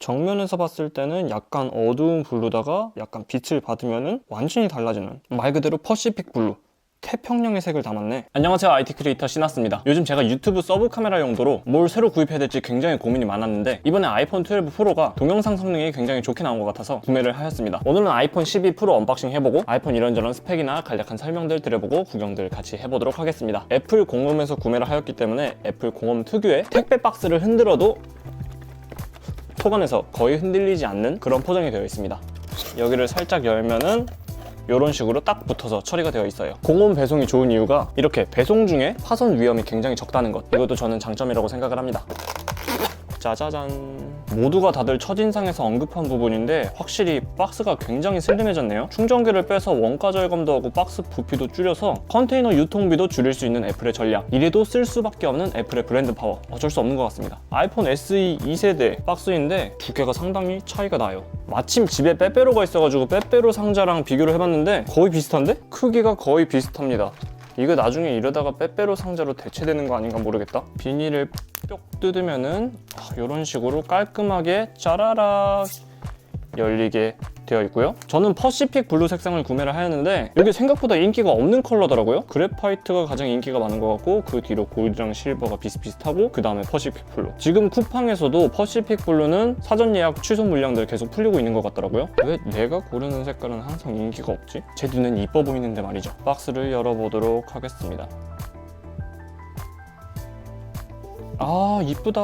정면에서 봤을 때는 약간 어두운 블루다가 약간 빛을 받으면은 완전히 달라지는, 말 그대로 퍼시픽 블루, 태평양의 색을 담았네. 안녕하세요, IT 크리에이터 시나스입니다. 요즘 제가 유튜브 서브 카메라 용도로 뭘 새로 구입해야 될지 굉장히 고민이 많았는데 이번에 아이폰 12 프로가 동영상 성능이 굉장히 좋게 나온 것 같아서 구매를 하였습니다. 오늘은 아이폰 12 프로 언박싱 해보고 아이폰 이런저런 스펙이나 간략한 설명들 드려보고 구경들 같이 해보도록 하겠습니다. 애플 공홈에서 구매를 하였기 때문에 애플 공홈 특유의 택배 박스를 흔들어도 토건에서 거의 흔들리지 않는 그런 포장이 되어 있습니다. 여기를 살짝 열면은 이런 식으로 딱 붙어서 처리가 되어 있어요. 공홈 배송이 좋은 이유가 이렇게 배송 중에 파손 위험이 굉장히 적다는 것, 이것도 저는 장점이라고 생각을 합니다. 짜자잔. 모두가 다들 첫인상에서 언급한 부분인데 확실히 박스가 굉장히 슬림해졌네요. 충전기를 빼서 원가 절감도 하고 박스 부피도 줄여서 컨테이너 유통비도 줄일 수 있는 애플의 전략, 이래도 쓸 수밖에 없는 애플의 브랜드 파워, 어쩔 수 없는 것 같습니다. 아이폰 SE 2세대 박스인데 두 개가 상당히 차이가 나요. 마침 집에 빼빼로가 있어가지고 빼빼로 상자랑 비교를 해봤는데 거의 비슷한데? 크기가 거의 비슷합니다. 이거 나중에 이러다가 빼빼로 상자로 대체되는 거 아닌가 모르겠다. 비닐을 뿅 뜯으면은 이런 식으로 깔끔하게 짜라락 열리게 되어 있고요. 저는 퍼시픽 블루 색상을 구매를 하였는데 이게 생각보다 인기가 없는 컬러더라고요. 그래파이트가 가장 인기가 많은 것 같고 그 뒤로 골드랑 실버가 비슷비슷하고 그 다음에 퍼시픽 블루. 지금 쿠팡에서도 퍼시픽 블루는 사전 예약 취소 물량들 계속 풀리고 있는 것 같더라고요. 왜 내가 고르는 색깔은 항상 인기가 없지? 제 눈엔 이뻐 보이는데 말이죠. 박스를 열어보도록 하겠습니다. 아, 이쁘다.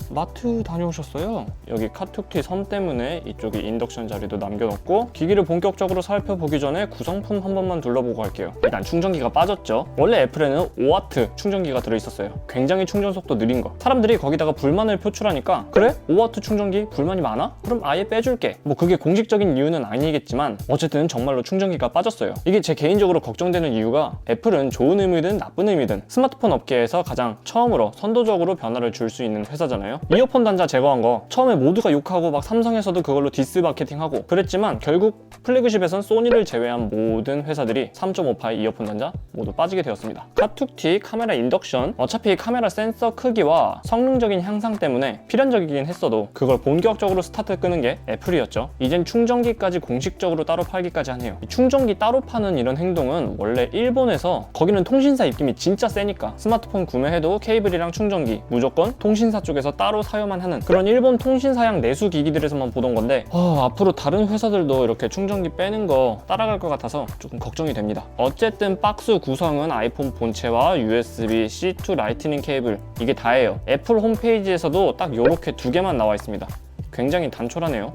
마트 다녀오셨어요? 여기 카툭티 선 때문에 이쪽에 인덕션 자리도 남겨놓고 기기를 본격적으로 살펴보기 전에 구성품 한 번만 둘러보고 갈게요. 일단 충전기가 빠졌죠. 원래 애플에는 5W 충전기가 들어있었어요. 굉장히 충전 속도 느린 거. 사람들이 거기다가 불만을 표출하니까 그래? 5W 충전기 불만이 많아? 그럼 아예 빼줄게. 뭐 그게 공식적인 이유는 아니겠지만 어쨌든 정말로 충전기가 빠졌어요. 이게 제 개인적으로 걱정되는 이유가 애플은 좋은 의미든 나쁜 의미든 스마트폰 업계에서 가장 처음으로 선도적으로 변화를 줄 수 있는 회사잖아요. 이어폰 단자 제거한 거 처음에 모두가 욕하고 막 삼성에서도 그걸로 디스 마케팅하고 그랬지만 결국 플래그십에선 소니를 제외한 모든 회사들이 3.5파의 이어폰 단자 모두 빠지게 되었습니다. 카툭티 카메라 인덕션, 어차피 카메라 센서 크기와 성능적인 향상 때문에 필연적이긴 했어도 그걸 본격적으로 스타트 끄는 게 애플이었죠. 이젠 충전기까지 공식적으로 따로 팔기까지 하네요. 충전기 따로 파는 이런 행동은 원래 일본에서, 거기는 통신사 입김이 진짜 세니까 스마트폰 구매해도 케이블이랑 충전기 무조건 통신사 쪽에서 따로 사용만 하는 그런 일본 통신사양 내수 기기들에서만 보던 건데 앞으로 다른 회사들도 이렇게 충전기 빼는 거 따라갈 것 같아서 조금 걱정이 됩니다. 어쨌든 박스 구성은 아이폰 본체와 USB-C to 라이트닝 케이블, 이게 다예요. 애플 홈페이지에서도 딱 요렇게 두 개만 나와 있습니다. 굉장히 단촐하네요.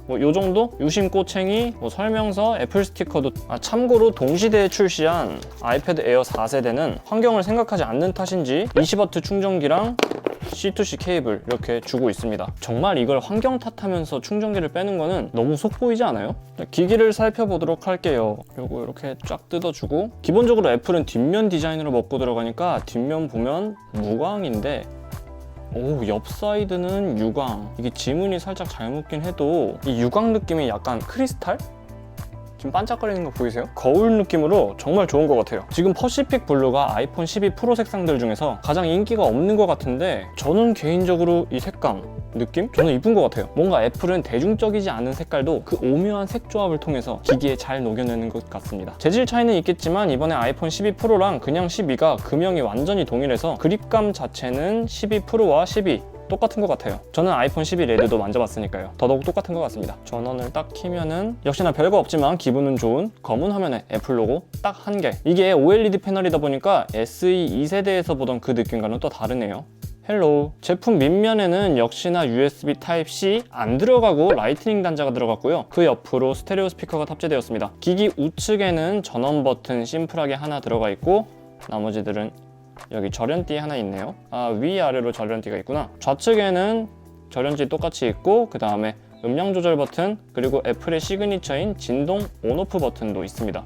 뭐 요정도? 유심 꼬챙이, 뭐 설명서, 애플 스티커도. 참고로 동시대에 출시한 아이패드 에어 4세대는 환경을 생각하지 않는 탓인지 20W 충전기랑 C2C 케이블 이렇게 주고 있습니다. 정말 이걸 환경 탓하면서 충전기를 빼는 거는 너무 속 보이지 않아요? 기기를 살펴보도록 할게요. 요거 이렇게 쫙 뜯어주고, 기본적으로 애플은 뒷면 디자인으로 먹고 들어가니까 뒷면 보면 무광인데 옆 사이드는 유광. 이게 지문이 살짝 잘 묻긴 해도 이 유광 느낌이 약간 크리스탈? 지금 반짝거리는 거 보이세요? 거울 느낌으로 정말 좋은 것 같아요. 지금 퍼시픽 블루가 아이폰 12 프로 색상들 중에서 가장 인기가 없는 것 같은데 저는 개인적으로 이 색감, 느낌? 저는 이쁜 것 같아요. 뭔가 애플은 대중적이지 않은 색깔도 그 오묘한 색 조합을 통해서 기기에 잘 녹여내는 것 같습니다. 재질 차이는 있겠지만 이번에 아이폰 12 프로랑 그냥 12가 금형이 완전히 동일해서 그립감 자체는 12 프로와 12 똑같은 것 같아요. 저는 아이폰 12 레드도 만져봤으니까요. 더더욱 똑같은 것 같습니다. 전원을 딱 키면은 역시나 별거 없지만 기분은 좋은 검은 화면에 애플 로고 딱 한 개. 이게 OLED 패널이다 보니까 SE 2세대에서 보던 그 느낌과는 또 다르네요. 헬로우. 제품 밑면에는 역시나 USB Type-C 안 들어가고 라이트닝 단자가 들어갔고요. 그 옆으로 스테레오 스피커가 탑재되었습니다. 기기 우측에는 전원 버튼 심플하게 하나 들어가 있고 나머지들은 여기 절연띠 하나 있네요. 위아래로 절연띠가 있구나. 좌측에는 절연띠 똑같이 있고 그 다음에 음량 조절 버튼, 그리고 애플의 시그니처인 진동 온오프 버튼도 있습니다.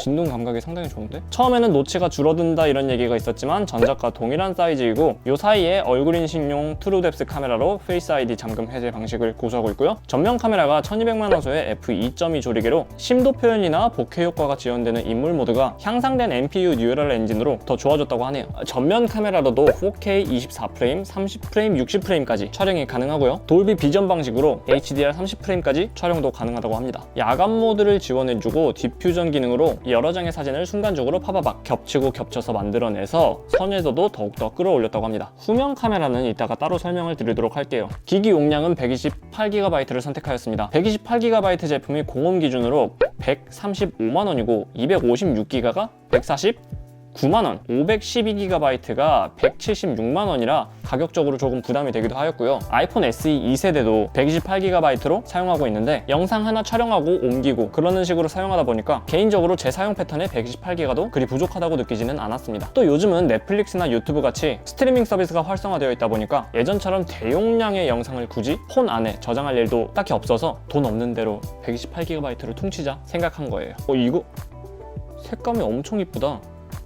진동 감각이 상당히 좋은데? 처음에는 노치가 줄어든다 이런 얘기가 있었지만 전작과 동일한 사이즈이고 이 사이에 얼굴 인식용 트루뎁스 카메라로 페이스 아이디 잠금 해제 방식을 고수하고 있고요. 전면 카메라가 1200만 화소의 f2.2 조리개로 심도 표현이나 bokeh 효과가 지원되는 인물 모드가 향상된 NPU 뉴럴 엔진으로 더 좋아졌다고 하네요. 전면 카메라로도 4K 24프레임, 30프레임, 60프레임까지 촬영이 가능하고요. 돌비 비전 방식으로 HDR 30프레임까지 촬영도 가능하다고 합니다. 야간 모드를 지원해주고 디퓨전 기능으로 여러 장의 사진을 순간적으로 파바박 겹치고 겹쳐서 만들어내서 선에서도 더욱더 끌어올렸다고 합니다. 후면 카메라는 이따가 따로 설명을 드리도록 할게요. 기기 용량은 128GB를 선택하였습니다. 128GB 제품이 공홈 기준으로 135만원이고 256GB가 149만원, 512GB가 176만원이라 가격적으로 조금 부담이 되기도 하였고요. 아이폰 SE 2세대도 128GB로 사용하고 있는데 영상 하나 촬영하고 옮기고 그러는 식으로 사용하다 보니까 개인적으로 제 사용 패턴에 128GB도 그리 부족하다고 느끼지는 않았습니다. 또 요즘은 넷플릭스나 유튜브 같이 스트리밍 서비스가 활성화되어 있다 보니까 예전처럼 대용량의 영상을 굳이 폰 안에 저장할 일도 딱히 없어서 돈 없는 대로 128GB를 퉁치자 생각한 거예요. 이거 색감이 엄청 이쁘다.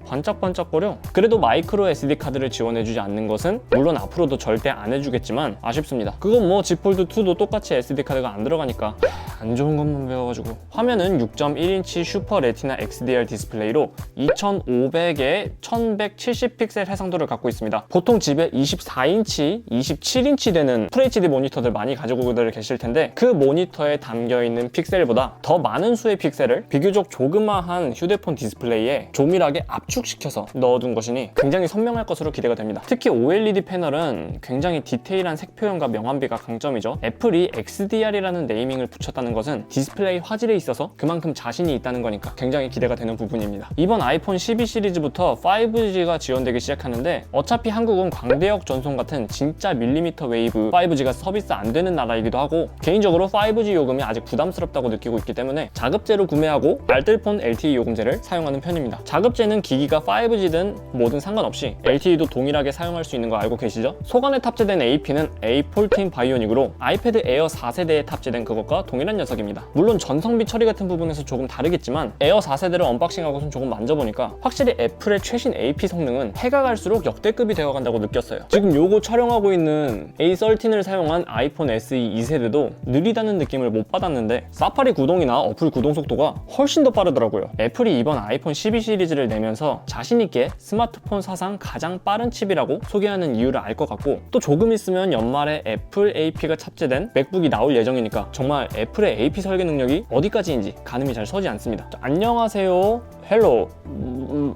반짝반짝거려. 그래도 마이크로 SD 카드를 지원해주지 않는 것은 물론 앞으로도 절대 안 해주겠지만 아쉽습니다. 그건 뭐 Z 폴드2도 똑같이 SD 카드가 안 들어가니까 안 좋은 것만 배워가지고. 화면은 6.1인치 슈퍼 레티나 XDR 디스플레이로 2500에 1170 픽셀 해상도를 갖고 있습니다. 보통 집에 24인치, 27인치 되는 FHD 모니터들 많이 가지고들 계실 텐데 그 모니터에 담겨있는 픽셀보다 더 많은 수의 픽셀을 비교적 조그마한 휴대폰 디스플레이에 조밀하게 압축시켜서 넣어둔 것이니 굉장히 선명할 것으로 기대가 됩니다. 특히 OLED 패널은 굉장히 디테일한 색 표현과 명암비가 강점이죠. 애플이 XDR이라는 네이밍을 붙였다는 것은 디스플레이 화질에 있어서 그만큼 자신이 있다는 거니까 굉장히 기대가 되는 부분입니다. 이번 아이폰 12 시리즈부터 5G가 지원되기 시작하는데 어차피 한국은 광대역 전송 같은 진짜 밀리미터 웨이브 5G가 서비스 안 되는 나라이기도 하고 개인적으로 5G 요금이 아직 부담스럽다고 느끼고 있기 때문에 자급제로 구매하고 알뜰폰 LTE 요금제를 사용하는 편입니다. 자급제는 기기가 5G든 뭐든 상관없이 LTE도 동일하게 사용할 수 있는 거 알고 계시죠? 속안에 탑재된 AP는 A14 바이오닉으로 아이패드 에어 4세대에 탑재된 그것과 동일한 녀석입니다. 물론 전성비 처리 같은 부분에서 조금 다르겠지만 에어 4세대를 언박싱하고선 조금 만져보니까 확실히 애플의 최신 AP 성능은 해가 갈수록 역대급이 되어간다고 느꼈어요. 지금 요거 촬영하고 있는 A13을 사용한 아이폰 SE 2세대도 느리다는 느낌을 못 받았는데 사파리 구동이나 어플 구동 속도가 훨씬 더 빠르더라고요. 애플이 이번 아이폰 12 시리즈를 내면서 자신있게 스마트폰 사상 가장 빠른 칩이라고 소개하는 이유를 알 것 같고 또 조금 있으면 연말에 애플 AP가 탑재된 맥북이 나올 예정이니까 정말 애플의 AP 설계 능력이 어디까지인지 가늠이 잘 서지 않습니다. 자, 안녕하세요. 헬로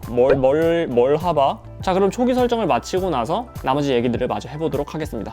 뭘 하바? 자, 그럼 초기 설정을 마치고 나서 나머지 얘기들을 마저 해보도록 하겠습니다.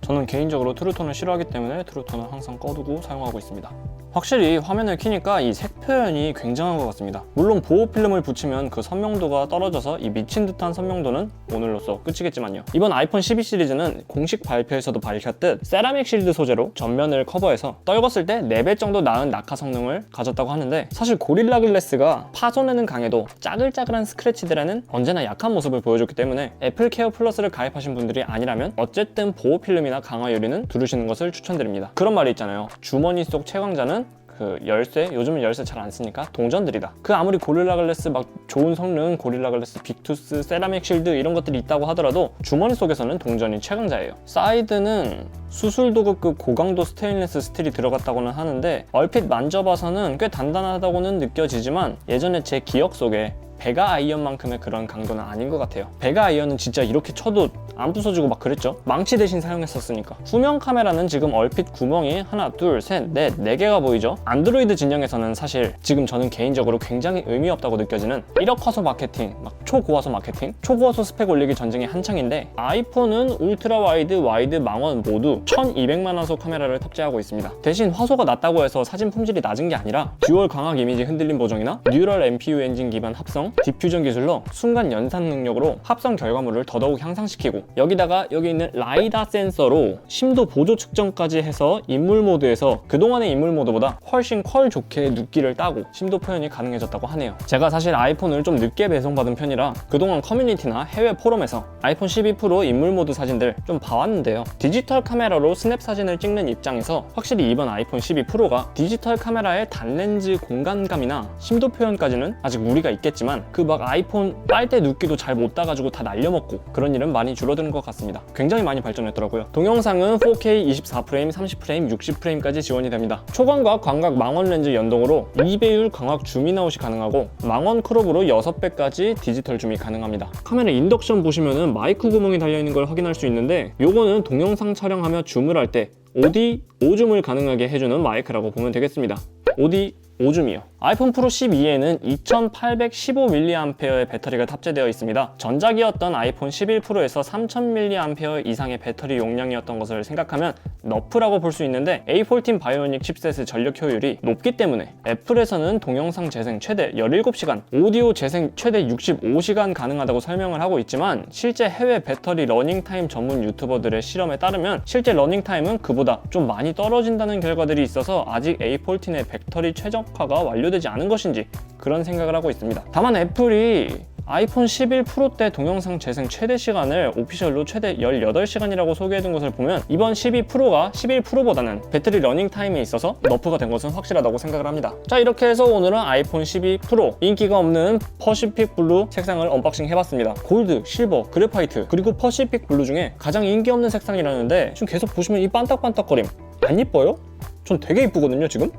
저는 개인적으로 트루톤을 싫어하기 때문에 트루톤을 항상 꺼두고 사용하고 있습니다. 확실히 화면을 켜니까 이 색 표현이 굉장한 것 같습니다. 물론 보호 필름을 붙이면 그 선명도가 떨어져서 이 미친 듯한 선명도는 오늘로써 끝이겠지만요. 이번 아이폰 12 시리즈는 공식 발표에서도 밝혔듯 세라믹 실드 소재로 전면을 커버해서 떨궜을 때 4배 정도 나은 낙하 성능을 가졌다고 하는데 사실 고릴라 글래스가 파손에는 강해도 짜글짜글한 스크래치들에는 언제나 약한 모습을 보여줬기 때문에 애플 케어 플러스를 가입하신 분들이 아니라면 어쨌든 보호 필름이나 강화 유리는 두르시는 것을 추천드립니다. 그런 말이 있잖아요. 주머니 속 최강자는 그 열쇠, 요즘은 열쇠 잘 안 쓰니까 동전들이다. 그 아무리 고릴라 글래스 막 좋은 성능, 고릴라 글래스 빅투스, 세라믹 실드 이런 것들이 있다고 하더라도 주머니 속에서는 동전이 최강자예요. 사이드는 수술 도구급 고강도 스테인리스 스틸이 들어갔다고는 하는데 얼핏 만져봐서는 꽤 단단하다고는 느껴지지만 예전에 제 기억 속에 베가 아이언만큼의 그런 강도는 아닌 것 같아요. 베가 아이언은 진짜 이렇게 쳐도 안 부서지고 막 그랬죠? 망치 대신 사용했었으니까. 후면 카메라는 지금 얼핏 구멍이 하나, 둘, 셋, 넷, 4개가 보이죠? 안드로이드 진영에서는 사실 지금 저는 개인적으로 굉장히 의미 없다고 느껴지는 1억 화소 마케팅, 막 초고화소 마케팅, 초고화소 스펙 올리기 전쟁이 한창인데 아이폰은 울트라 와이드, 와이드, 망원 모두 1200만 화소 카메라를 탑재하고 있습니다. 대신 화소가 낮다고 해서 사진 품질이 낮은 게 아니라 듀얼 광학 이미지 흔들림 보정이나 뉴럴 NPU 엔진 기반 합성, 디퓨전 기술로 순간 연산 능력으로 합성 결과물을 더더욱 향상시키고, 여기다가 여기 있는 라이다 센서로 심도 보조 측정까지 해서 인물 모드에서 그동안의 인물 모드보다 훨씬 퀄 좋게 눕기를 따고 심도 표현이 가능해졌다고 하네요. 제가 사실 아이폰을 좀 늦게 배송받은 편이라 그동안 커뮤니티나 해외 포럼에서 아이폰 12 프로 인물 모드 사진들 좀 봐왔는데요. 디지털 카메라로 스냅 사진을 찍는 입장에서 확실히 이번 아이폰 12 프로가 디지털 카메라의 단렌즈 공간감이나 심도 표현까지는 아직 무리가 있겠지만 그 막 아이폰 빨대 눕기도 잘 못 따가지고 다 날려먹고 그런 일은 많이 줄어드는 것 같습니다. 굉장히 많이 발전했더라고요. 동영상은 4K 24프레임, 30프레임, 60프레임까지 지원이 됩니다. 초광각 광각 망원 렌즈 연동으로 2배율 광학 줌인아웃이 가능하고 망원 크롭으로 6배까지 디지털 줌이 가능합니다. 카메라 인덕션 보시면은 마이크 구멍이 달려있는 걸 확인할 수 있는데, 요거는 동영상 촬영하며 줌을 할 때 오디 오줌을 가능하게 해주는 마이크라고 보면 되겠습니다. 오디 오줌이요. 아이폰 프로 12에는 2815mAh의 배터리가 탑재되어 있습니다. 전작이었던 아이폰 11 프로에서 3000mAh 이상의 배터리 용량이었던 것을 생각하면 너프라고 볼 수 있는데, A14 바이오닉 칩셋의 전력 효율이 높기 때문에 애플에서는 동영상 재생 최대 17시간, 오디오 재생 최대 65시간 가능하다고 설명을 하고 있지만, 실제 해외 배터리 러닝타임 전문 유튜버들의 실험에 따르면 실제 러닝타임은 그보다 좀 많이 떨어진다는 결과들이 있어서 아직 A14의 배터리 최적화가 완료되지 않은 것인지 그런 생각을 하고 있습니다. 다만 애플이 아이폰 11 프로 때 동영상 재생 최대 시간을 오피셜로 최대 18시간이라고 소개해둔 것을 보면 이번 12 프로가 11 프로보다는 배터리 러닝 타임에 있어서 너프가 된 것은 확실하다고 생각을 합니다. 자, 이렇게 해서 오늘은 아이폰 12 프로 인기가 없는 퍼시픽 블루 색상을 언박싱 해봤습니다. 골드, 실버, 그래파이트, 그리고 퍼시픽 블루 중에 가장 인기 없는 색상이라는데, 지금 계속 보시면 이 반딱반딱거림 안 이뻐요? 전 되게 이쁘거든요 지금?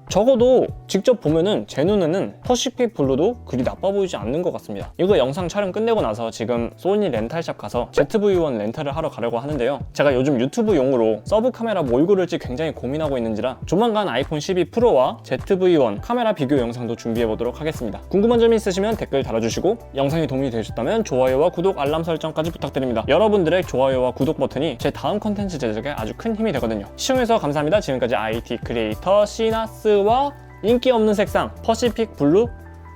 적어도 직접 보면은 제 눈에는 퍼시픽 블루도 그리 나빠 보이지 않는 것 같습니다. 이거 영상 촬영 끝내고 나서 지금 소니 렌탈샵 가서 ZV-1 렌탈을 하러 가려고 하는데요. 제가 요즘 유튜브용으로 서브 카메라 뭘 고를지 굉장히 고민하고 있는지라 조만간 아이폰 12 프로와 ZV-1 카메라 비교 영상도 준비해보도록 하겠습니다. 궁금한 점이 있으시면 댓글 달아주시고, 영상이 도움이 되셨다면 좋아요와 구독, 알람 설정까지 부탁드립니다. 여러분들의 좋아요와 구독 버튼이 제 다음 컨텐츠 제작에 아주 큰 힘이 되거든요. 시청해주셔서 감사합니다. 지금까지 IT 크리에이터 시나스와 인기 없는 색상 퍼시픽 블루,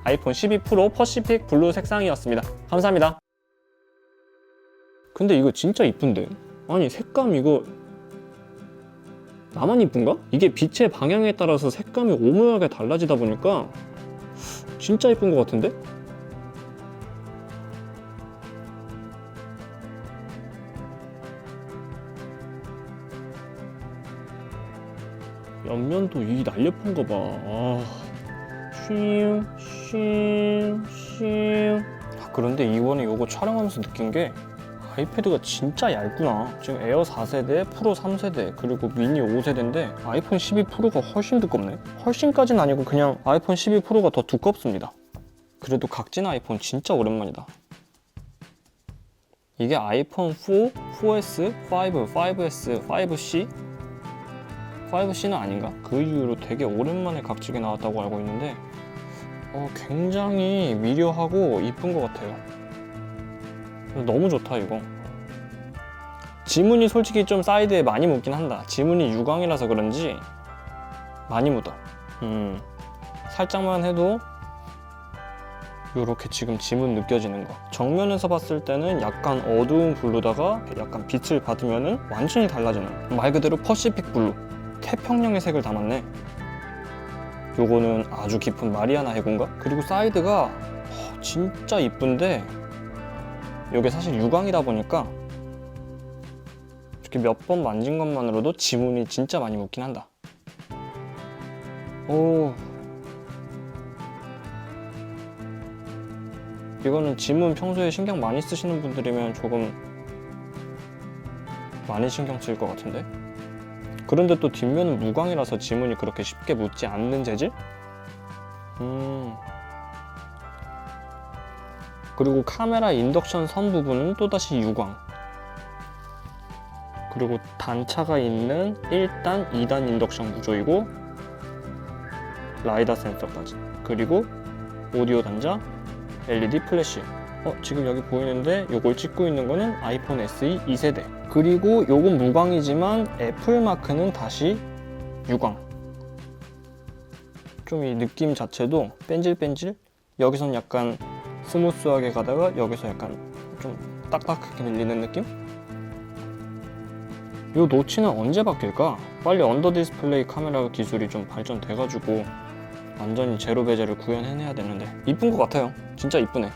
아이폰 12 프로 퍼시픽 블루 색상이었습니다. 감사합니다. 근데 이거 진짜 이쁜데? 아니 색감 이거 나만 이쁜가? 이게 빛의 방향에 따라서 색감이 오묘하게 달라지다 보니까 진짜 이쁜 것 같은데? 옆면도 이 날렵한 거 봐. 그런데 이번에 이거 촬영하면서 느낀 게 아이패드가 진짜 얇구나. 지금 에어 4세대, 프로 3세대, 그리고 미니 5세대인데 아이폰 12 프로가 훨씬 두껍네. 훨씬까지는 아니고 그냥 아이폰 12 프로가 더 두껍습니다. 그래도 각진 아이폰 진짜 오랜만이다. 이게 아이폰 4, 4S, 5, 5S, 5C? 5C는 아닌가? 그 이후로 되게 오랜만에 각지게 나왔다고 알고 있는데 굉장히 미려하고 이쁜 것 같아요. 너무 좋다 이거. 지문이 솔직히 좀 사이드에 많이 묻긴 한다. 지문이 유광이라서 그런지 많이 묻어. 살짝만 해도 이렇게 지금 지문 느껴지는 거. 정면에서 봤을 때는 약간 어두운 블루다가 약간 빛을 받으면은 완전히 달라지는, 말 그대로 퍼시픽 블루, 태평양의 색을 담았네. 요거는 아주 깊은 마리아나 해군가? 그리고 사이드가 진짜 이쁜데 요게 사실 유광이다 보니까 이렇게 몇 번 만진 것만으로도 지문이 진짜 많이 묻긴 한다. 오, 이거는 지문 평소에 신경 많이 쓰시는 분들이면 조금 많이 신경 쓰일 것 같은데? 그런데 또 뒷면은 무광이라서 지문이 그렇게 쉽게 묻지 않는 재질? 그리고 카메라 인덕션 선 부분은 또다시 유광. 그리고 단차가 있는 1단, 2단 인덕션 구조이고 라이다 센서까지. 그리고 오디오 단자, LED 플래시. 지금 여기 보이는데 요걸 찍고 있는 거는 아이폰 SE 2세대. 그리고 요건 무광이지만 애플 마크는 다시 유광. 좀 이 느낌 자체도 뺀질뺀질? 여기선 약간 스무스하게 가다가 여기서 약간 좀 딱딱하게 밀리는 느낌? 요 노치는 언제 바뀔까? 빨리 언더 디스플레이 카메라 기술이 좀 발전돼가지고 완전히 제로 베젤을 구현해내야 되는데 이쁜 것 같아요. 진짜 이쁘네.